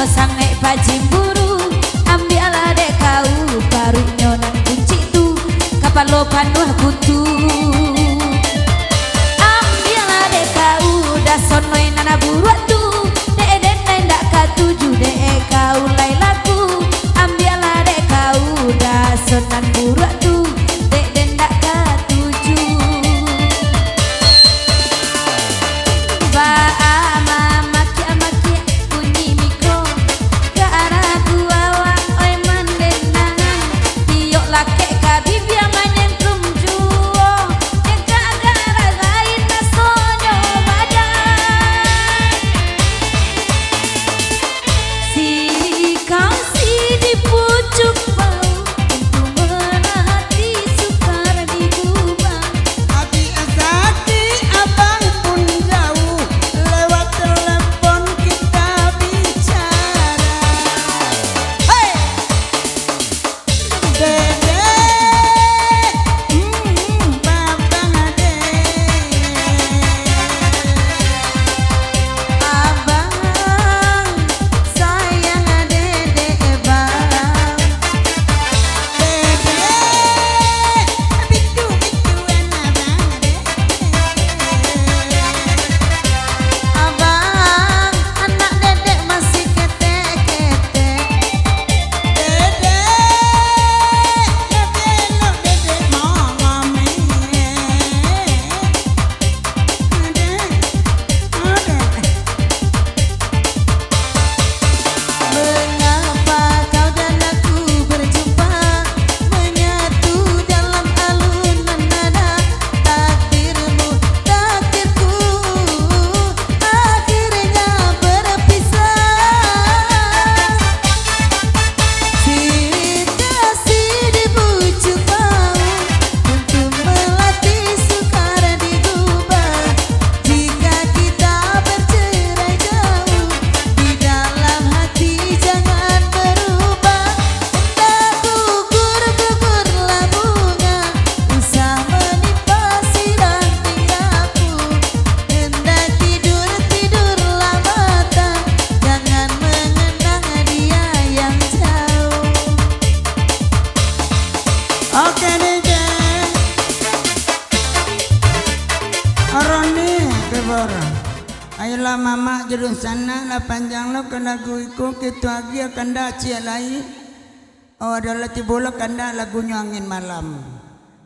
sangai pajimburu ambilah dek kau barunya nang kunci tu kapal lo panuh kutu ambilah dek kau dah sonoi nana buruat tu dek den ndak katuju dek kau lai laku ambilah dek kau dah sonan buruat tu dek den ndak katuju ba ayolah mama jerun sana lah panjang lo kena guiku gitu lagi kanda cia lai oh adalah tibola kanda lagunya angin malam.